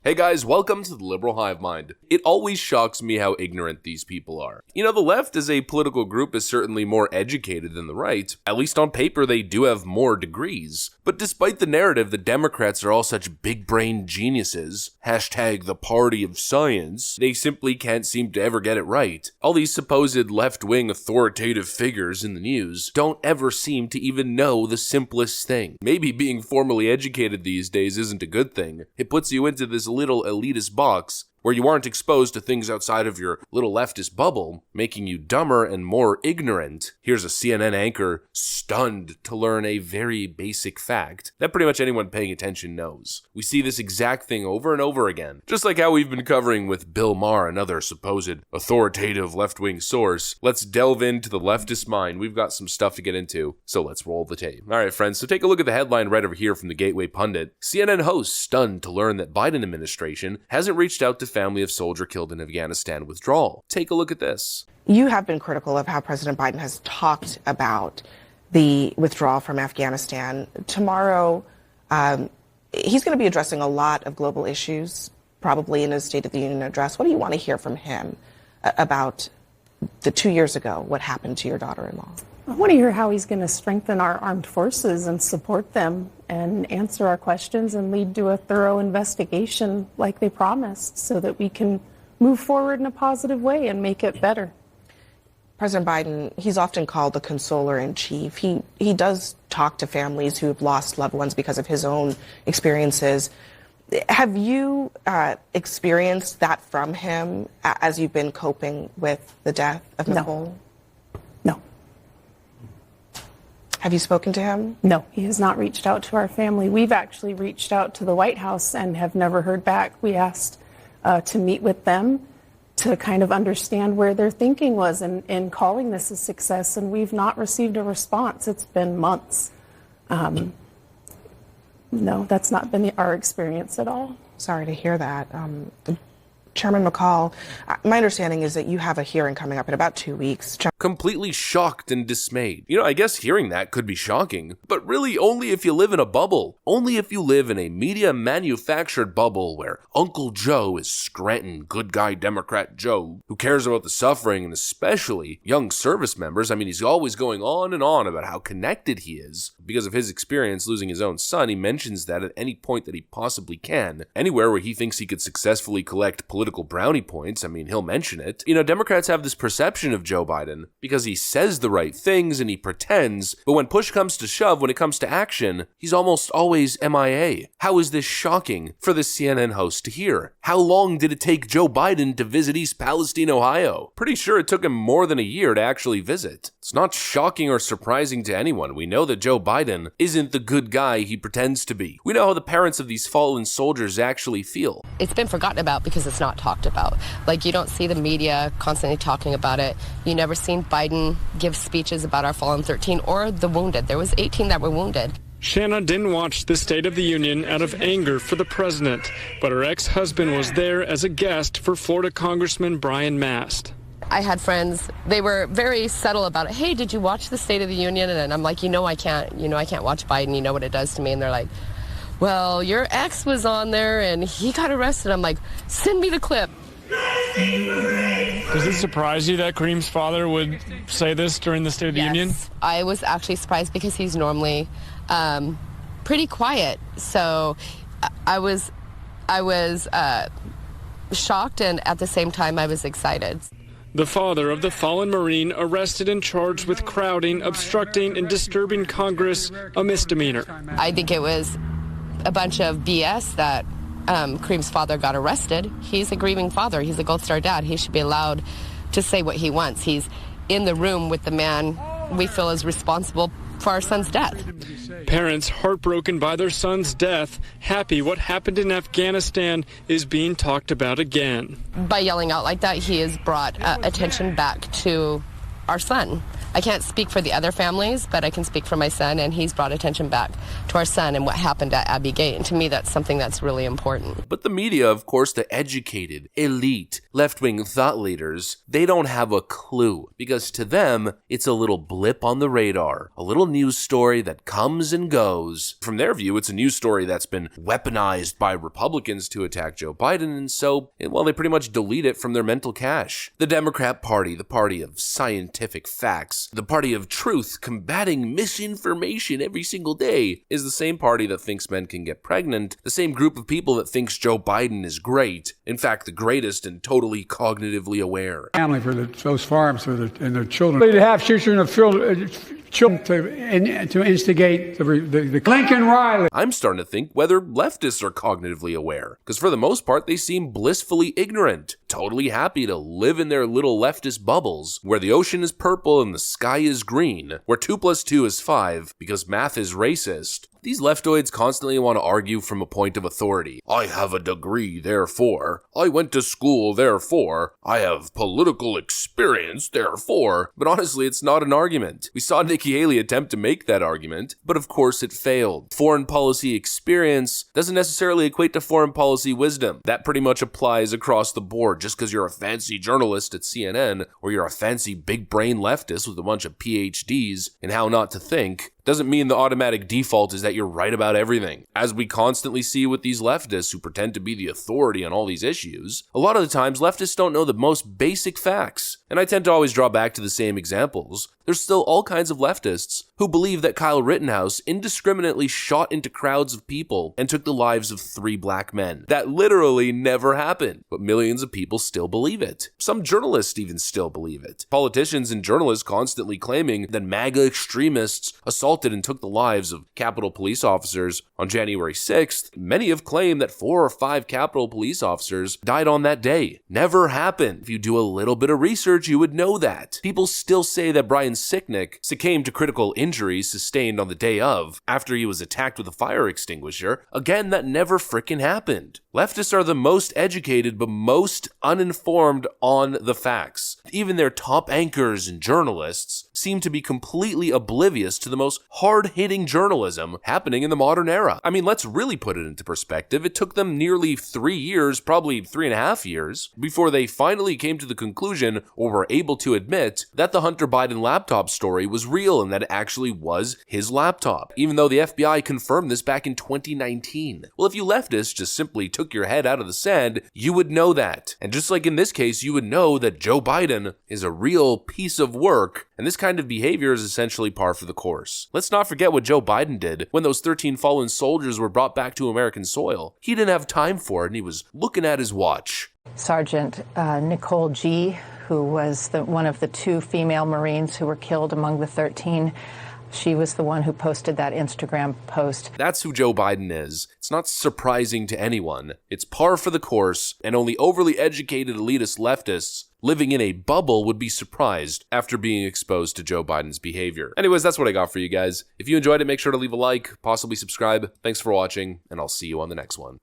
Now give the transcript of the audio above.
Hey guys, welcome to the Liberal Hive Mind. It always shocks me how ignorant these people are. You know, the left as a political group is certainly more educated than the right. At least on paper, they do have more degrees. But despite the narrative that Democrats are all such big-brained geniuses, hashtag the party of science, they simply can't seem to ever get it right. All these supposed left-wing authoritative figures in the news don't ever seem to even know the simplest thing. Maybe being formally educated these days isn't a good thing. It puts you into this little elitist box where you aren't exposed to things outside of your little leftist bubble, making you dumber and more ignorant. Here's a CNN anchor stunned to learn a very basic fact that pretty much anyone paying attention knows. We see this exact thing over and over again, just like how we've been covering with Bill Maher, another supposed authoritative left-wing source. Let's delve into the leftist mind. We've got some stuff to get into, so let's roll the tape. All right, friends, so take a look at the headline right over here from the Gateway Pundit. CNN host stunned to learn that Biden administration hasn't reached out to family of soldier killed in Afghanistan withdrawal. Take a look at this. You have been critical of how President Biden has talked about the withdrawal from Afghanistan. Tomorrow, he's going to be addressing a lot of global issues, probably in his State of the Union address. What do you want to hear from him about the 2 years ago, what happened to your daughter-in-law? I want to hear how he's going to strengthen our armed forces and support them and answer our questions and lead to a thorough investigation like they promised so that we can move forward in a positive way and make it better. President Biden, he's often called the consoler-in-chief. He does talk to families who have lost loved ones because of his own experiences. Have you experienced that from him as you've been coping with the death of Nicole? No. Have you spoken to him? No, he has not reached out to our family. We've actually reached out to the White House and have never heard back. We asked to meet with them to kind of understand where their thinking was in calling this a success, and we've not received a response. It's been months. No, that's not been our experience at all. Sorry to hear that. Chairman McCall, my understanding is that you have a hearing coming up in about 2 weeks. Completely shocked and dismayed. You know, I guess hearing that could be shocking, but really only if you live in a bubble. Only if you live in a media-manufactured bubble where Uncle Joe is Scranton, good guy Democrat Joe, who cares about the suffering and especially young service members. I mean, he's always going on and on about how connected he is. Because of his experience losing his own son, he mentions that at any point that he possibly can. Anywhere where he thinks he could successfully collect political brownie points, I mean, he'll mention it. You know, Democrats have this perception of Joe Biden because he says the right things and he pretends, but when push comes to shove, when it comes to action, he's almost always MIA. How is this shocking for the CNN host to hear? How long did it take Joe Biden to visit East Palestine, Ohio? Pretty sure it took him more than a year to actually visit. It's not shocking or surprising to anyone. We know that Joe Biden isn't the good guy he pretends to be. We know how the parents of these fallen soldiers actually feel. It's been forgotten about because it's not talked about. Like, you don't see the media constantly talking about it. You never seen Biden give speeches about our fallen 13 or the wounded. There was 18 that were wounded. Shanna didn't watch the State of the Union out of anger for the president, but her ex-husband was there as a guest for Florida Congressman Brian Mast. I had friends, they were very subtle about it. Hey, did you watch the State of the Union? And I'm like, I can't. I can't watch Biden. You know what it does to me. And they're like, well, your ex was on there and he got arrested. I'm like, send me the clip. Does it surprise you that Kareem's father would say this during the State of the Union? I was actually surprised because he's normally pretty quiet. So I was shocked, and at the same time I was excited. The father of the fallen Marine arrested and charged with crowding, obstructing, and disturbing Congress, a misdemeanor. I think it was a bunch of BS that Kareem's father got arrested. He's a grieving father. He's a Gold Star dad. He should be allowed to say what he wants. He's in the room with the man we feel is responsible for our son's death. Parents heartbroken by their son's death, happy what happened in Afghanistan is being talked about again. By yelling out like that, he has brought attention back to our son. I can't speak for the other families, but I can speak for my son, and he's brought attention back to our son and what happened at Abbey Gate. And to me, that's something that's really important. But the media, of course, the educated, elite, left-wing thought leaders, they don't have a clue, because to them, it's a little blip on the radar, a little news story that comes and goes. From their view, it's a news story that's been weaponized by Republicans to attack Joe Biden, and so, well, they pretty much delete it from their mental cache. The Democrat Party, the party of scientific facts, the party of truth, combating misinformation every single day, is the same party that thinks men can get pregnant, the same group of people that thinks Joe Biden is great, in fact, the greatest and totally cognitively aware. Family for those farms and their children. They have children of children to instigate the Lincoln Riley. I'm starting to think whether leftists are cognitively aware, because for the most part they seem blissfully ignorant, totally happy to live in their little leftist bubbles, where the ocean is purple and the sky is green, where 2 + 2 is 5, because math is racist. These leftoids constantly want to argue from a point of authority. I have a degree, therefore. I went to school, therefore. I have political experience, therefore. But honestly, it's not an argument. We saw Nikki Haley attempt to make that argument, but of course it failed. Foreign policy experience doesn't necessarily equate to foreign policy wisdom. That pretty much applies across the board. Just because you're a fancy journalist at CNN, or you're a fancy big brain leftist with a bunch of PhDs in how not to think, doesn't mean the automatic default is that you're right about everything. As we constantly see with these leftists who pretend to be the authority on all these issues, a lot of the times leftists don't know the most basic facts. And I tend to always draw back to the same examples. There's still all kinds of leftists who believe that Kyle Rittenhouse indiscriminately shot into crowds of people and took the lives of 3 black men. That literally never happened, but millions of people still believe it. Some journalists even still believe it. Politicians and journalists constantly claiming that MAGA extremists assaulted and took the lives of Capitol police officers on January 6th. Many have claimed that 4 or 5 Capitol police officers died on that day. Never happened. If you do a little bit of research, you would know that. People still say that Brian Sicknick succumbed to critical injuries sustained on the day of, after he was attacked with a fire extinguisher. Again, that never frickin' happened. Leftists are the most educated but most uninformed on the facts. Even their top anchors and journalists seem to be completely oblivious to the most hard-hitting journalism happening in the modern era. I mean, let's really put it into perspective. It took them nearly 3 years, probably 3.5 years, before they finally came to the conclusion, or were able to admit, that the Hunter Biden laptop story was real and that it actually was his laptop, even though the FBI confirmed this back in 2019. Well, if you leftists just simply took your head out of the sand, you would know that. And just like in this case, you would know that Joe Biden is a real piece of work, and this kind of behavior is essentially par for the course. Let's not forget what Joe Biden did when those 13 fallen soldiers were brought back to American soil. He didn't have time for it, and he was looking at his watch. Sergeant Nicole G., who was one of the 2 female Marines who were killed among the 13, she was the one who posted that Instagram post. That's who Joe Biden is. It's not surprising to anyone. It's par for the course, and only overly educated elitist leftists living in a bubble would be surprised after being exposed to Joe Biden's behavior. Anyways, that's what I got for you guys. If you enjoyed it, make sure to leave a like, possibly subscribe. Thanks for watching, and I'll see you on the next one.